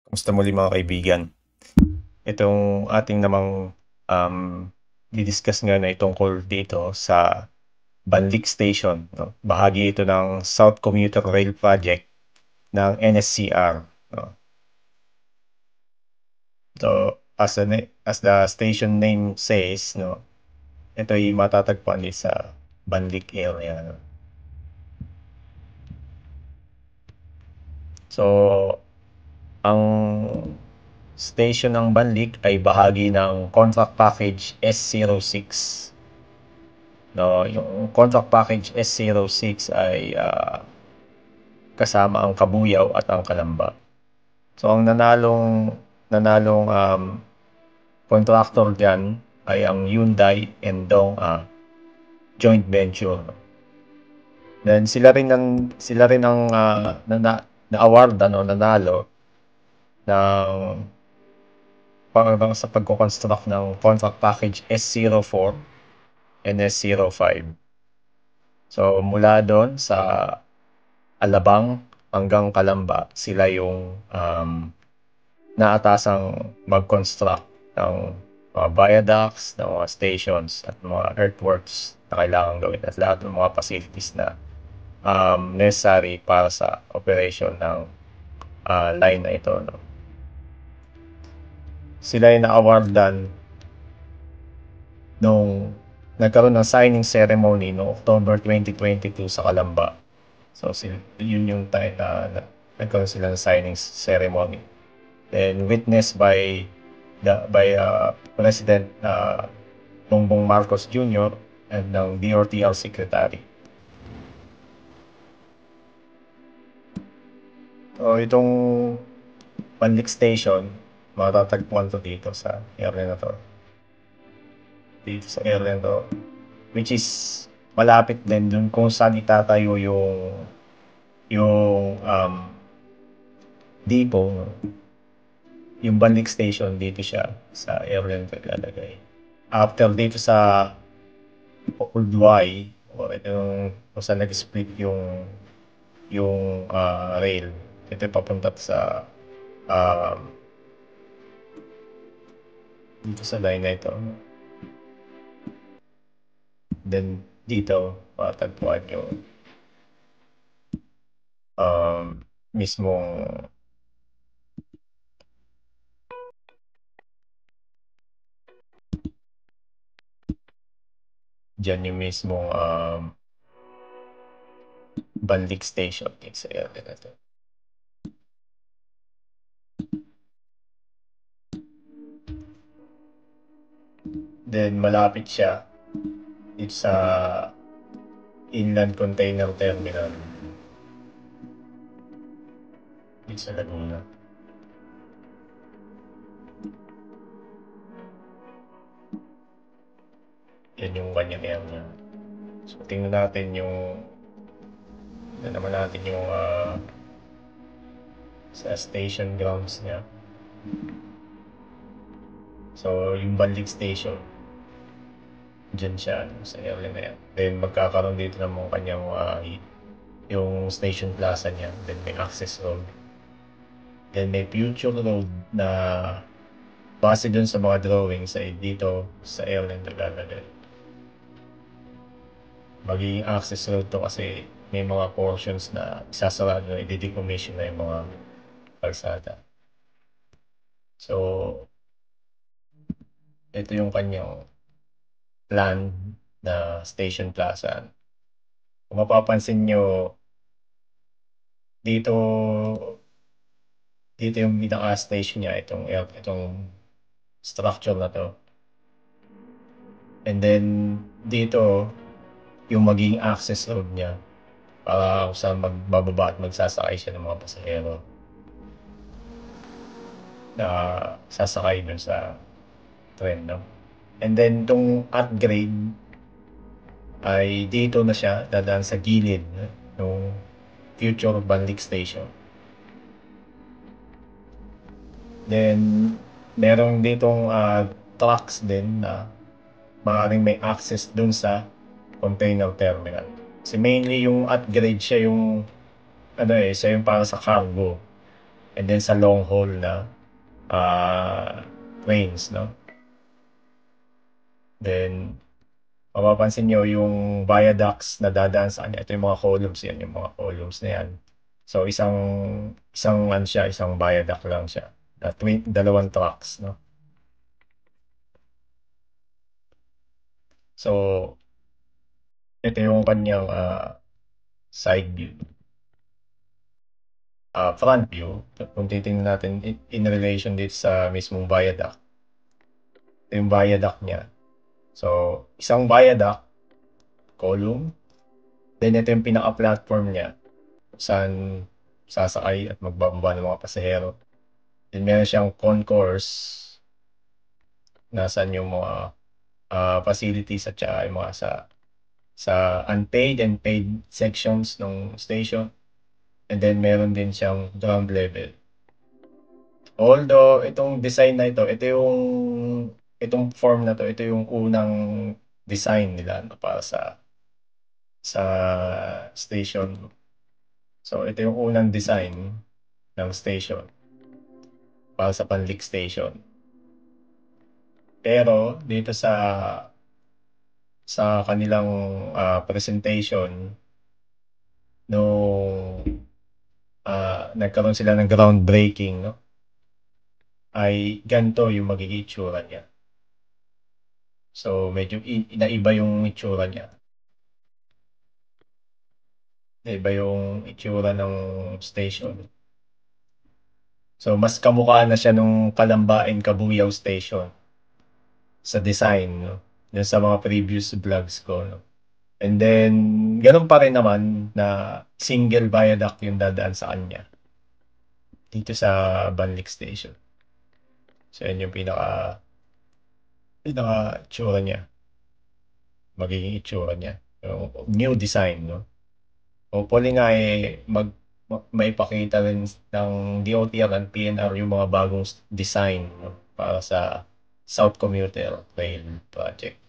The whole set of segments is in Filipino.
Kumusta muli mga kaibigan? Itong ating namang um, didiscuss nga na tungkol dito sa Banlic Station. No? Bahagi ito ng South Commuter Rail Project ng NSCR. No? So, as the station name says, no, ito ay matatagpuan din sa Banlic area. No? So, ang station ng Banlic ay bahagi ng Contract Package S06. No, yung contract package S06 ay kasama ang Kabuyaw at ang Kalamba. So ang nanalong contractor diyan ay ang Hyundai and Dong joint venture. Then sila rin ang na-award nanalo ng parang sa pagko-construct ng contract package S04 and S05. So mula doon sa Alabang hanggang Kalamba, sila yung naatasang mag-construct ng mga viaducts, ng mga stations at mga earthworks na kailangan gawin at lahat ng mga facilities na necessary para sa operation ng line na ito. No? Sila ay na-awardan nung nagkaroon ng signing ceremony no October 2022 sa Kalamba. So, yun yung time na nagkaroon sila ng signing ceremony. Then, witnessed by President Bongbong Marcos Jr. and ng DOTR Secretary. So, itong Banlic Station, matatagpuan to dito sa area na to. Dito sa area na to. Which is malapit din dun kung saan itatayo yung depot. Yung Banlic Station dito siya sa area na naglalagay. After dito sa Old Y, o ito yung kung saan nag-split yung rail. Ito yung papunta sa dito sa line na ito. Then dito matagpuan yung mismong dyan yung mismong Banlic Station dito sa area na to. Then malapit siya dito sa Inland Container Terminal dito sa Laguna. Yan yung kanyang area. So tingnan natin naman natin yung sa station grounds niya. So yung Banlic Station, dyan siya sa area na yan. Then magkakaroon dito ng mga kanyang yung station plaza niya. Then may access road. Then may future road na base dun sa mga drawings ay dito sa area na naglalagay. Magiging access road to kasi may mga portions na isasara na i-decommission na yung mga kalsada. So, ito yung kanyang plan na station plaza. Kung mapapansin nyo, dito yung pinaka-station niya, itong structure na to. And then, dito, yung magiging access road niya para kung saan magbababa at magsasakay siya ng mga pasahero na sasakay dun sa tren, no? And then, itong upgrade ay dito na siya dadaan sa gilid ng future Banlic Station. Then, merong ditong trucks din na maaaring may access dun sa container terminal. Kasi mainly yung upgrade siya yung siya yung para sa cargo. and then sa long haul na trains, no? Then mapapansin nyo yung viaducts na dadaan sa kanya. Ito yung mga columns yan, yung mga columns na yan. So isang ano siya, isang viaduct lang siya. Dalawang tracks, no? So ito yung kanyang side view. Front view, kung titingnan natin in relation dito sa mismong viaduct. Ito yung viaduct niya. So isang viaduct, column, then ito yung pinaka-platform niya saan sasakay at magbababa ng mga pasahero. Then meron siyang concourse nasaan yung mga facilities at saka yung mga sa unpaid and paid sections ng station. And then meron din siyang ground level. Although itong design na ito itong form na to, ito yung unang design nila para sa station. So ito yung unang design ng station para sa Panlik Station. Pero dito sa kanilang presentation nung nagkaroon sila ng groundbreaking, no? Ay ganito yung magiging itsura niya. So medyo inaiba yung itsura niya. Iba yung itsura ng station. So mas kamukha na siya nung Kalambain Kabuyaw Station sa design, no? Dun sa mga previous vlogs ko, no? And then ganun pa rin naman na single viaduct yung dadaan sa kanya dito sa Banlik Station. So yan yung pinaka itsura niya. Magiging itsura niya. So, new design, no? Hopefully nga maipakita rin ng DOTR and PNR yung mga bagong design, no? Para sa South Commuter Rail Project.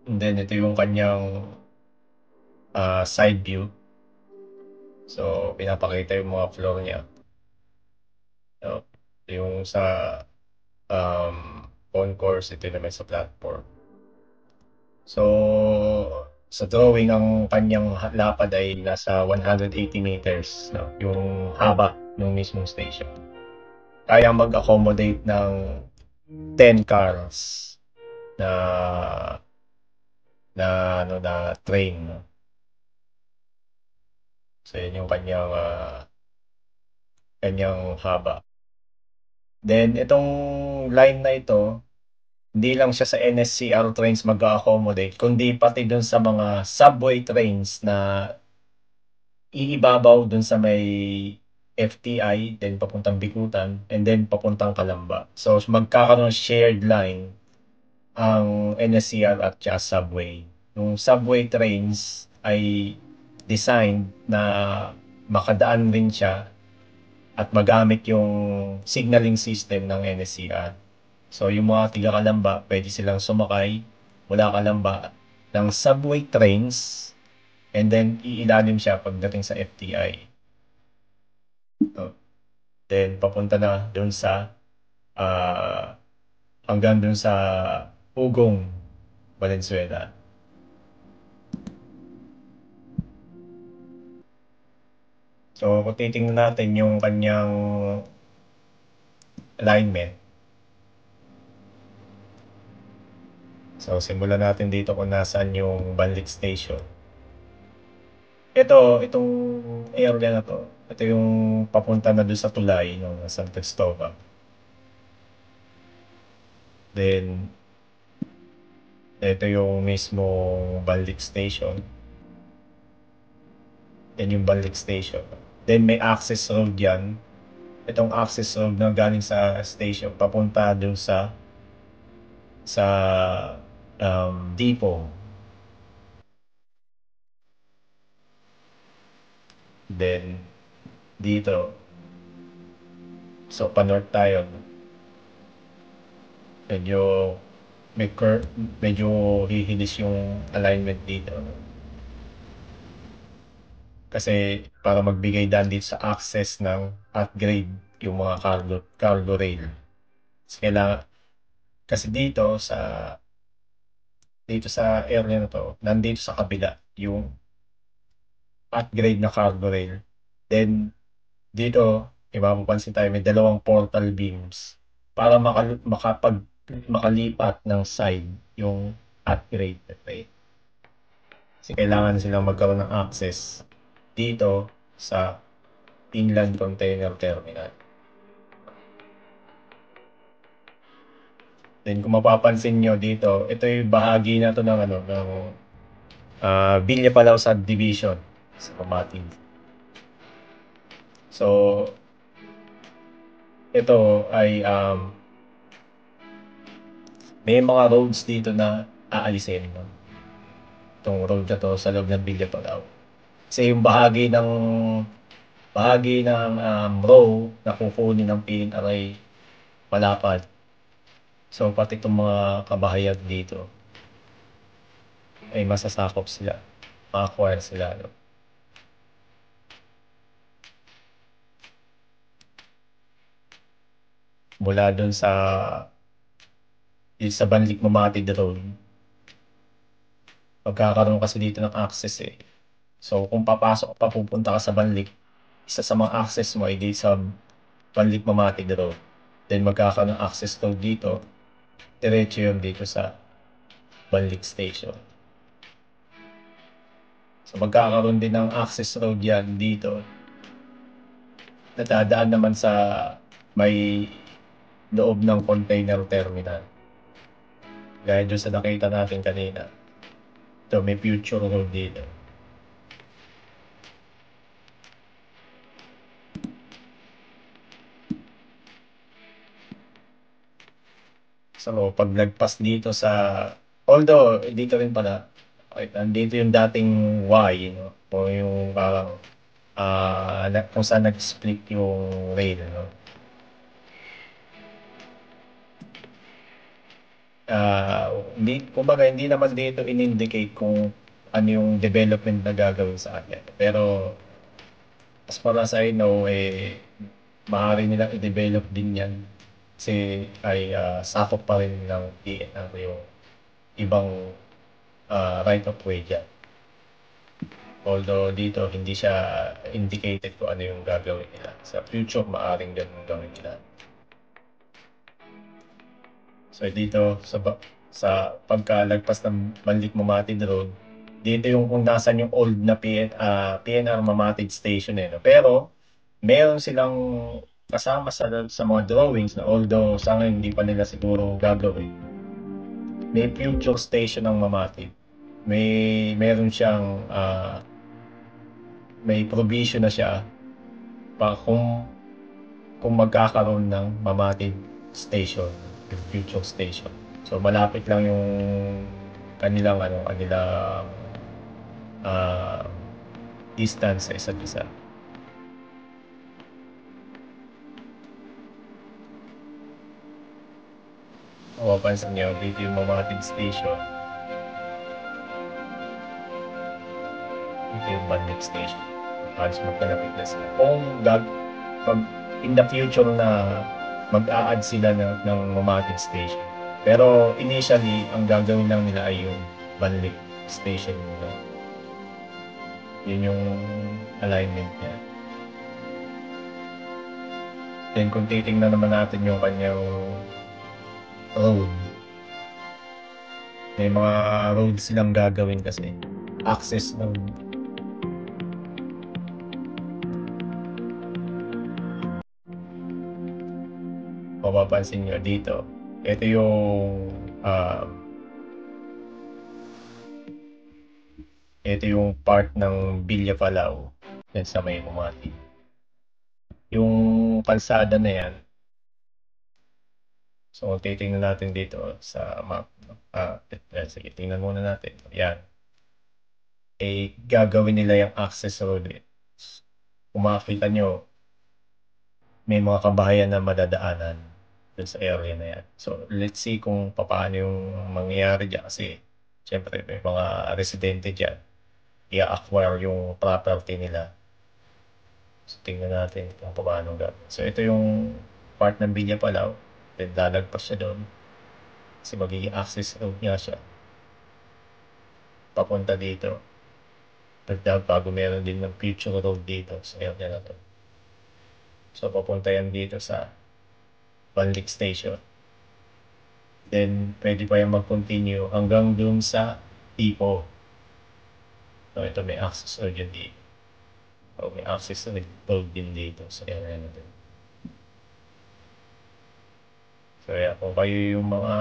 And then ito yung kanyang side view. So pinapakita yung mga floor niya. So, yung sa concourse, ito naman sa platform. So sa drawing ang kanyang lapad ay nasa 180 meters, no? Yung haba ng mismong station. Kaya mag-accommodate ng 10 cars na train, no? So yun yung kanyang haba. Then itong line na ito, hindi lang siya sa NSCR trains mag-accommodate, kundi pati dun sa mga subway trains na iibabaw dun sa may FTI, then papuntang Bikutan, and then papuntang Calamba. So magkakaroon shared line ang NSCR at saka subway. Yung subway trains ay designed na makadaan rin siya at magamit yung signaling system ng NSCR. So yung mga tiga Calamba, pwede silang sumakay mula Calamba ng subway trains and then iilalim siya pagdating sa FTI. So, then papunta na dun sa hanggang dun sa Ugong, Valenzuela. So kung titingnan natin yung kanyang alignment. So simulan natin dito kung nasaan yung Banlik Station. Itong area na to, ito yung papunta na doon sa tulay ng San Cristobal. Then ito yung mismong Banlik Station. Yan yung Banlik Station. Then may access road yan. Itong access road na galing sa station papunta doon sa depot. Then dito, so pa-north tayo, medyo hihilis yung alignment dito. Kasi para magbigay daan dito sa access ng upgrade yung mga cargo rail. Kasi kailangan, kasi dito sa area na 'to, nandito sa kabila yung upgrade na cargo rail. Then dito, may mapapansin tayo may dalawang portal beams para makalipat ng side yung upgrade na train. Kasi kailangan silang magkaroon ng access dito sa inland container terminal. Then kung mapapansin nyo dito, ito yung bahagi na to ng Villa Palau subdivision sa Pamating. So, ito ay may mga roads dito na aalisin. No? Itong road na to sa loob ng Villa Palau. Kasi yung bahagi ng row na kukunin ng PNRA malapad. So, pati itong mga kabahayan dito ay masasakop sila. Ma-acquire sila. No? Mula doon sa Banlik Mamatid Road. Magkakaroon kasi dito ng access eh. So, kung papasok pa pupunta ka sa Banlik, isa sa mga access mo ay dito sa Banlik Mamatid Road. Then magkakaroon ng access road dito. Diretso yun dito sa Banlik Station. So, magkakaroon din ng access road yan dito. Natadaan naman sa may loob ng container terminal. Gaya doon sa nakita natin kanina. Ito, may future road dito. So, pag nagpas dito although, dito rin pala, okay, nandito yung dating Y, no? O yung parang, kung saan nag-split yung rail, no? Kumbaga, hindi naman dito in-indicate kung ano yung development na gagawin sa kanya. Pero, as far as I know, maaari nilang i-develop din yan. Kasi sakop pa rin ng DNR yung ibang right of way dyan. Although dito, hindi siya indicated kung ano yung gagawin nila. Sa future, maaring ganun gawin nila. So dito, sa pagkalagpas ng Banlik Mamatid Road, dito yung kung nasan yung old na PNR Mamatid Station. No? Pero, meron silang kasama sa mga drawings na although sa ngayon hindi pa nila siguro gagawin. May future station ng Mamatid. Meron siyang may provision na siya pa kung magkakaroon ng Mamatid station, yung future station. So malapit lang yung kanilang distance sa isa't isa. Mapapansin niyo dito yung Mamatid station. Ito yung Banlik station. Halos magkalapit na sila. In the future na mag-a-add sila ng Mamatid station. Pero initially, ang gagawin lang nila ay yung Banlik station nila. Yun yung alignment niya. Then kung titingnan naman natin yung kanyang road, may mga road silang gagawin kasi. Access ng mapapansin nyo dito. Ito yung part ng Villa Palau yan sa may Mumati. Yung kalsada na yan, so titingnan natin dito sa map. Sige, tingnan muna natin. Yan. Gagawin nila yung access road. Kung makakita nyo, may mga kabahayan na madadaanan dun sa area na yan. So, let's see kung paano yung mangyayari dyan kasi syempre may mga residente dyan. i-acquire yung property nila. So, tingnan natin kung paano gagawin. So, ito yung part ng Villa Palau. Then, lalagpas siya doon. Kasi magiging access road nga siya. Papunta dito. Bago meron din ng future road dito sa area na to. So, papunta yan dito sa Banlic Station. Then, pwede pa yan mag-continue hanggang dun sa Ipo. So, ito may access road yun dito. O may access road din dito sa area na to. So, yeah, kung kayo yung mga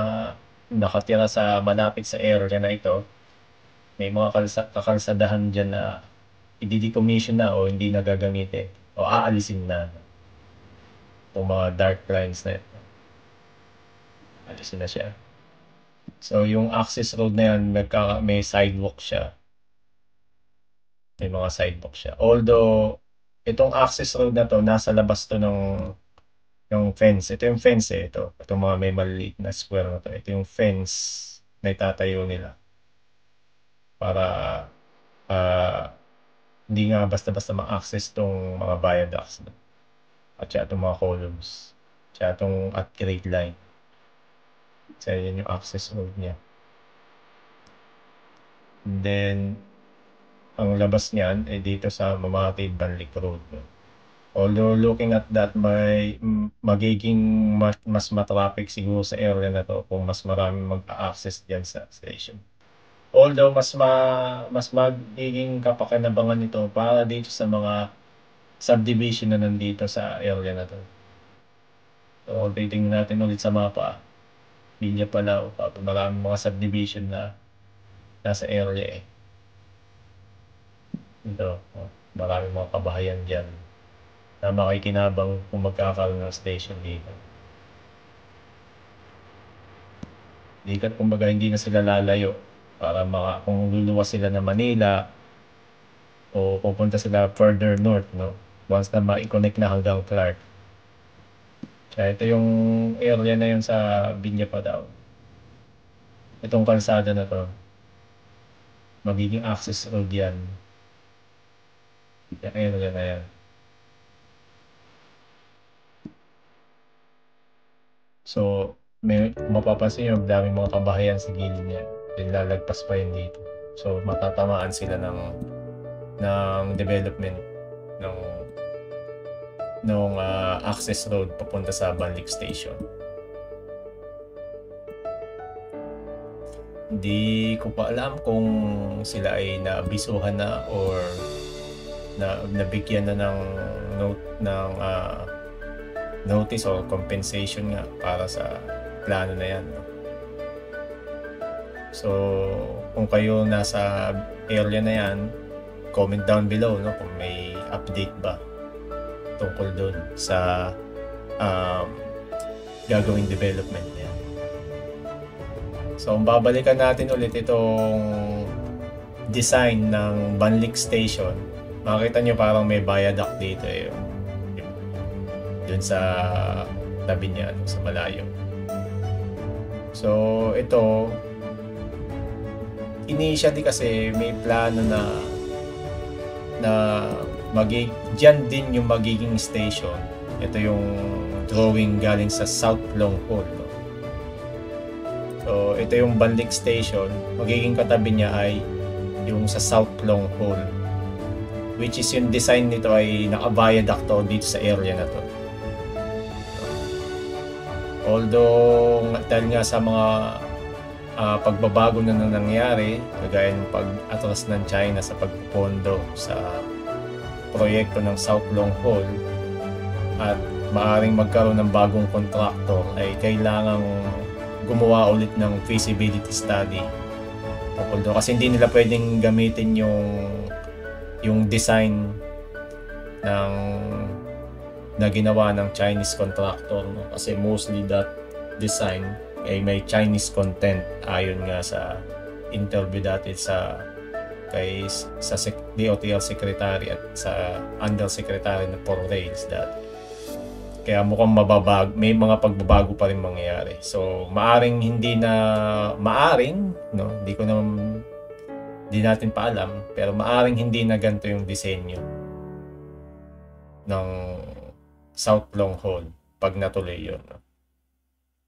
nakatira sa malapit sa area na ito, may mga kakalsadahan dyan na i-decommission na o hindi na gagamitin o aalisin na itong mga dark lines na ito. Alisin na siya. So, yung access road na yan, may sidewalk siya. May mga sidewalk siya. Although, itong access road na to, nasa labas to ng fence. Ito yung fence eh. Itong mga may maliit na square na to. Ito yung fence na itatayo nila. Para hindi nga basta-basta ma-access tong mga viaducts. At sya itong mga columns. Tsaka itong at grade line. So, yan yung access road niya. And then, ang labas niyan ay dito sa Mamatid Banlic Road. Although looking at that, may magiging mas matraffic siguro sa area na to kung mas maraming mag-access diyan sa station. Although mas magiging kapakinabangan nito para dito sa mga subdivision na nandito sa area na to. So, titingnan natin ulit sa mapa. Villa Palau, maraming mga subdivision na nasa area eh. Ito, maraming mga kabahayan dyan na makikinabang kung magkakaroon ng station dito. Kumbaga hindi na sila lalayo para kung luluwas sila na Manila o pupunta sila further north, no? Once na ma-connect na hanggang Clark. Kaya ito yung area na yun sa Villa Palau. Itong kalsada na to, magiging access road yan. Yung area na yan. So, may mapapansin nyo, daming mga kabahayan sa gilid niya. Then lalagpas pa yun dito. So, matatamaan sila ng development ng access road papunta sa Banlic Station. Hindi ko pa alam kung sila ay naabisuhan na or nabigyan na ng notice o compensation nga para sa plano na yan. So, kung kayo nasa area na yan, comment down below kung may update ba tungkol doon sa gagawing development na yan. So, babalikan natin ulit itong design ng Banlic Station. Makikita nyo parang may viaduct dito eh. Dun sa tabi niya, sa malayo. So, ito initially kasi may plano na dyan din yung magiging station. Ito yung drawing galing sa South Long Hall. So, ito yung Banlic Station. Magiging katabi niya ay yung sa South Long Hall. Which is yung design nito ay naka-viaduct dito sa area na to. Although dahil nga sa mga pagbabago na nangyari, kagaya ng pag-atras ng China sa pagpondo sa proyekto ng South Long Hall at maaring magkaroon ng bagong contractor, ay kailangang gumawa ulit ng feasibility study. Although kasi hindi nila pwedeng gamitin yung design na ginawa ng Chinese contractor, kasi mostly that design ay may Chinese content ayon nga sa interview dati sa DOTR Secretary at sa Undersecretary na for Rails dati. Kaya mukhang may mga pagbabago pa rin mangyayari. So maaring hindi ko naman Di natin pa alam, pero maaring hindi na ganito yung disenyo ng South Long Hall pag natuloy yun.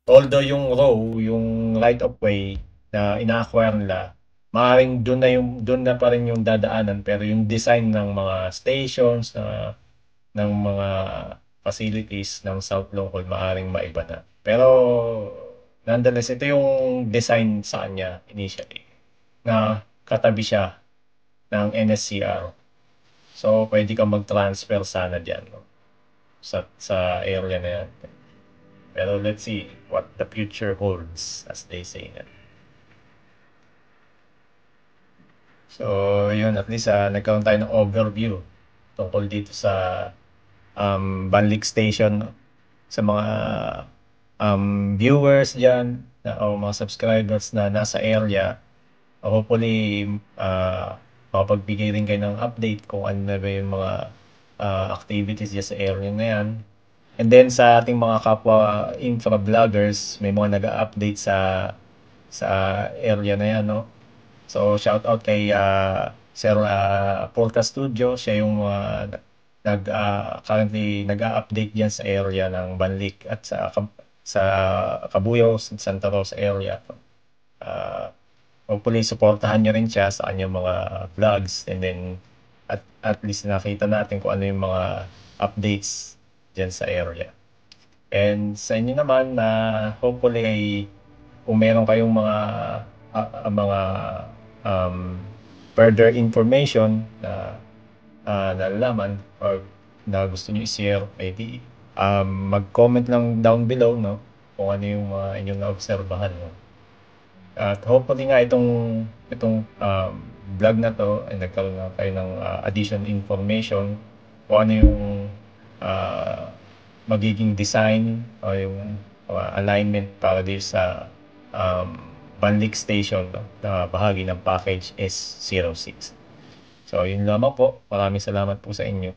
Although yung row, yung right of way na ina-acquire nila, maaaring doon na pa rin yung dadaanan, pero yung design ng mga stations ng mga facilities ng South Long Hall maaaring maiba na. Pero nonetheless, ito yung design sa kanya initially na katabi siya ng NSCR. So, pwede kang mag-transfer sana dyan, no? Sa area na yan. Pero let's see what the future holds, as they say na. So, yun, at least nagkaroon tayo ng overview tungkol dito sa Banlig Station, no? Sa mga viewers dyan o mga subscribers na nasa area. Hopefully, makapagbigay rin kayo ng update kung ano na ba yung mga activities dyan sa area na yan. And then sa ating mga kapwa infra vloggers, may mga nag-update sa area na yan, no? So shout out kay Sir Porta Studio, siya yung currently nag-update diyan sa area ng Banlik at sa Cabuyos, Santa Rosa area. Hopefully suportahan niyo rin siya sa kanyang mga vlogs, and then at least nakita natin kung ano yung mga updates diyan sa area. And sa inyo naman na hopefully ay kung meron kayong mga further information na nalalaman or na gusto niyo i-share, maybe mag-comment lang down below, no, kung ano yung inyong naobserbahan, no. At hopefully nga itong vlog na to ay nagkaroon na kayo ng additional information kung ano yung magiging design o yung alignment para dito sa Banlig Station, no, na bahagi ng package S06. So yun lamang po. Maraming salamat po sa inyo.